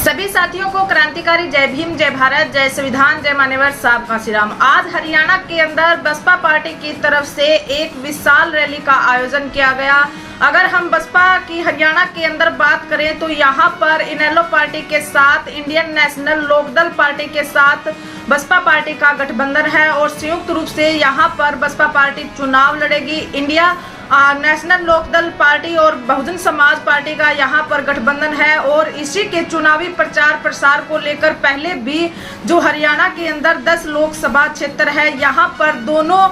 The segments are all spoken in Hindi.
सभी साथियों को क्रांतिकारी जय भीम, जय भारत, जय संविधान, जय मान्यवर साहब काशीराम। आज हरियाणा के अंदर बसपा पार्टी की तरफ से एक विशाल रैली का आयोजन किया गया। अगर हम बसपा की हरियाणा के अंदर बात करें तो यहाँ पर इनेलो पार्टी के साथ इंडियन नेशनल लोकदल पार्टी के साथ बसपा पार्टी का गठबंधन है और संयुक्त रूप से यहाँ पर बसपा पार्टी चुनाव लड़ेगी। इंडिया नेशनल लोकदल पार्टी और बहुजन समाज पार्टी का यहाँ पर गठबंधन है और इसी के चुनावी प्रचार प्रसार को लेकर पहले भी जो हरियाणा के अंदर 10 लोकसभा क्षेत्र है, यहाँ पर दोनों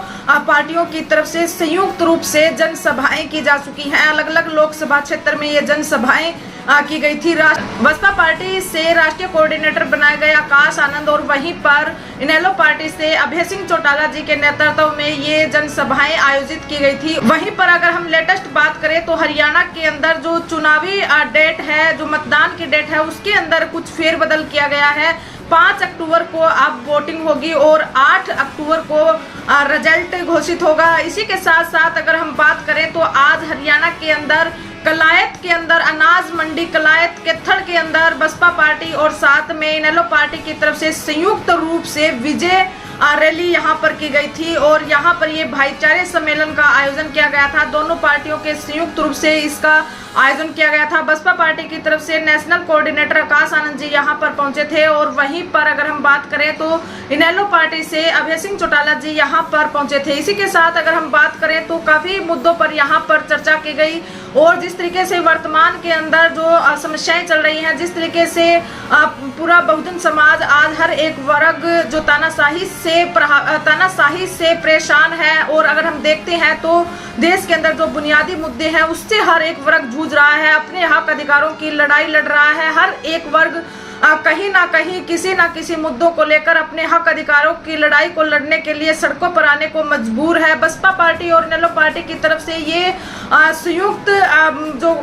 पार्टियों की तरफ से संयुक्त रूप से जनसभाएं की जा चुकी हैं। अलग अलग लोकसभा क्षेत्र में ये जनसभाएं की गई थी। बसपा पार्टी से राष्ट्रीय कोऑर्डिनेटर बनाए गए आकाश आनंद और वहीं पर इनेलो पार्टी से अभय सिंह चौटाला जी के नेतृत्व में ये जनसभाएं आयोजित की गई थी। वहीं पर अगर हम लेटेस्ट बात करें तो हरियाणा के अंदर जो चुनावी डेट है, जो मतदान की डेट है, उसके अंदर कुछ फेरबदल किया गया है। 5 अक्टूबर को अब वोटिंग होगी और 8 अक्टूबर को रिजल्ट घोषित होगा। इसी के साथ साथ अगर हम बात करें तो आज हरियाणा के अंदर कलायत के अंदर अनाज मंडी कलायत के थड़ के अंदर बसपा पार्टी और साथ में इनेलो पार्टी की तरफ से संयुक्त रूप से विजय रैली यहाँ पर की गई थी और यहाँ पर ये भाईचारे सम्मेलन का आयोजन किया गया था। दोनों पार्टियों के संयुक्त रूप से इसका आयोजन किया गया था। बसपा पार्टी की तरफ से नेशनल कोऑर्डिनेटर आकाश आनंद जी यहाँ पर पहुंचे थे और वहीं पर अगर हम बात करें तो इनेलो पार्टी से अभय सिंह चौटाला जी यहाँ पर पहुंचे थे। इसी के साथ अगर हम बात करें तो काफी मुद्दों पर यहाँ पर चर्चा की गई और जिस तरीके से वर्तमान के अंदर जो समस्याएं चल रही हैं, जिस तरीके से पूरा बहुजन समाज आज हर एक वर्ग जो तानाशाही से परेशान है और अगर हम देखते हैं तो देश के अंदर जो बुनियादी मुद्दे हैं उससे हर एक वर्ग जूझ रहा है, अपने हक अधिकारों की लड़ाई लड़ रहा है। हर एक वर्ग कहीं ना कहीं किसी ना किसी मुद्दों को लेकर अपने हक अधिकारों की लड़ाई को लड़ने के लिए सड़कों पर आने को मजबूर है। बसपा पार्टी और इनेलो पार्टी की तरफ से ये संयुक्त जो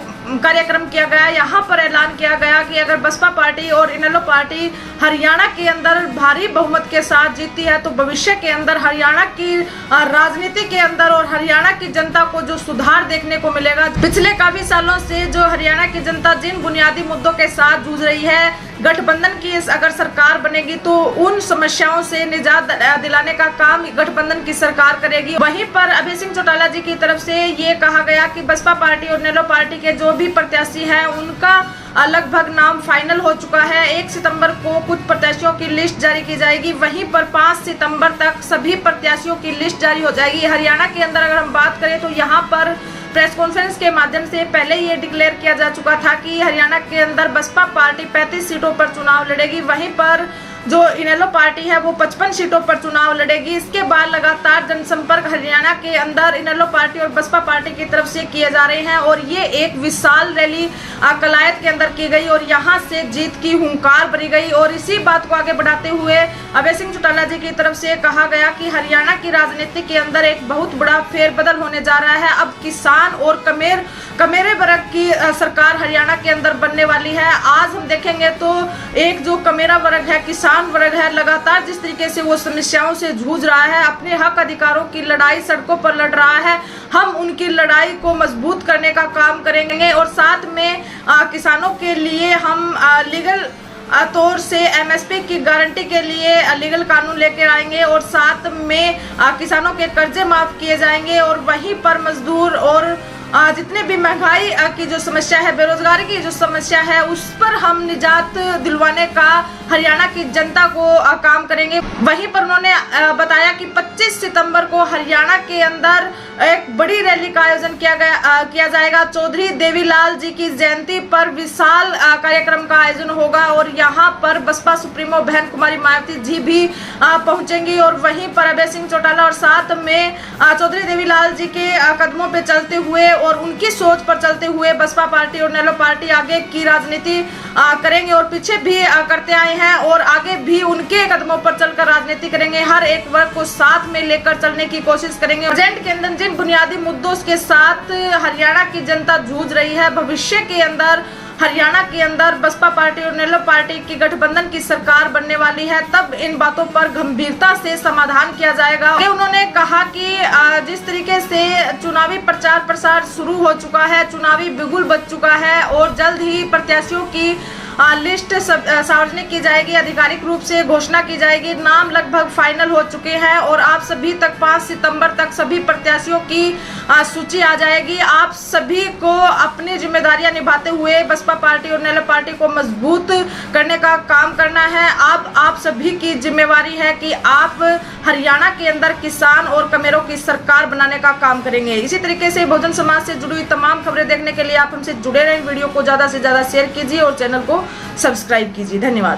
कार्यक्रम किया गया, यहाँ पर ऐलान किया गया कि अगर बसपा पार्टी और इनेलो पार्टी हरियाणा के अंदर भारी बहुमत के साथ जीती है तो भविष्य के अंदर हरियाणा की राजनीति के अंदर और हरियाणा की जनता को जो सुधार देखने को मिलेगा। पिछले काफी सालों से जो हरियाणा की जनता जिन बुनियादी मुद्दों के साथ जूझ रही है, गठबंधन की अगर सरकार बनेगी तो उन समस्याओं से निजात दिलाने का काम गठबंधन की सरकार करेगी। वहीं पर अभय सिंह चौटाला जी की तरफ से ये कहा गया कि बसपा पार्टी और इनेलो पार्टी के जो भी प्रत्याशी हैं उनका लगभग नाम फाइनल हो चुका है। 1 सितंबर को कुछ प्रत्याशियों की लिस्ट जारी की जाएगी, वहीं पर 5 सितंबर तक सभी प्रत्याशियों की लिस्ट जारी हो जाएगी। हरियाणा के अंदर अगर हम बात करें तो यहाँ पर प्रेस कॉन्फ्रेंस के माध्यम से पहले ये डिक्लेयर किया जा चुका था कि हरियाणा के अंदर बसपा पार्टी 35 सीटों पर चुनाव लड़ेगी, वहीं पर जो इनेलो पार्टी है वो 55 सीटों पर चुनाव लड़ेगी। इसके बाद लगातार जनसंपर्क हरियाणा के अंदर इनेलो पार्टी और बसपा पार्टी की तरफ से किए जा रहे हैं और ये एक विशाल रैली कलायत के अंदर की गई और यहाँ से जीत की हुंकार भरी गई। और इसी बात को आगे बढ़ाते हुए अभय सिंह चौटाला जी की तरफ से कहा गया कि हरियाणा की राजनीति के अंदर एक बहुत बड़ा फेरबदल होने जा रहा है। अब किसान और कमेरे वर्ग की सरकार हरियाणा के अंदर बनने वाली है। आज हम देखेंगे तो एक जो कमेरा वर्ग है, किसान वर्ग है, लगातार जिस तरीके से वो समस्याओं से जूझ रहा है, अपने हक अधिकारों की लड़ाई सड़कों पर लड़ रहा है, हम उनकी लड़ाई को मजबूत करने का काम करेंगे और साथ में किसानों के लिए हम लीगल तौर से एमएसपी की गारंटी के लिए लीगल कानून लेकर आएंगे और साथ में किसानों के कर्जे माफ किए जाएंगे और वहीं पर मजदूर और जितने भी महंगाई की जो समस्या है, बेरोजगारी की जो समस्या है, उस पर हम निजात दिलवाने का हरियाणा की जनता को काम करेंगे। वहीं पर उन्होंने बताया कि 25 सितंबर को हरियाणा के अंदर एक बड़ी रैली का आयोजन किया जाएगा। चौधरी देवीलाल जी की जयंती पर विशाल कार्यक्रम का आयोजन होगा और यहाँ पर बसपा सुप्रीमो बहन कुमारी मायावती जी भी पहुंचेंगी और वहीं पर अभय सिंह चौटाला और साथ में चौधरी देवीलाल जी के कदमों पे चलते हुए और उनकी सोच पर चलते हुए बसपा पार्टी और इनेलो पार्टी आगे की राजनीति करेंगे और पीछे भी करते आए हैं और आगे भी उनके कदमों पर चलकर राजनीति करेंगे। हर एक वर्ग को साथ में लेकर चलने की कोशिश करेंगे। प्रेजेंट के अंदर जिन बुनियादी मुद्दों के साथ हरियाणा की जनता जूझ रही है, भविष्य के अंदर हरियाणा के अंदर बसपा पार्टी और इनेलो पार्टी की गठबंधन की सरकार बनने वाली है, तब इन बातों पर गंभीरता से समाधान किया जाएगा। उन्होंने कहा कि जिस तरीके से चुनावी प्रचार प्रसार शुरू हो चुका है, चुनावी बिगुल बज चुका है और जल्द ही प्रत्याशियों की लिस्ट सार्वजनिक की जाएगी, आधिकारिक रूप से घोषणा की जाएगी। नाम लगभग फाइनल हो चुके हैं और आप सभी तक 5 सितंबर तक सभी प्रत्याशियों की सूची आ जाएगी। आप सभी को अपनी जिम्मेदारियां निभाते हुए बसपा पार्टी और नेला पार्टी को मजबूत करने का काम करना है। अब आप सभी की जिम्मेवारी है कि आप हरियाणा के अंदर किसान और कमेरों की सरकार बनाने का काम करेंगे। इसी तरीके से बहुजन समाज से जुड़ी हुई तमाम खबरें देखने के लिए आप हमसे जुड़े रहें। वीडियो को ज्यादा से ज्यादा शेयर कीजिए और चैनल को सब्सक्राइब कीजिए। धन्यवाद।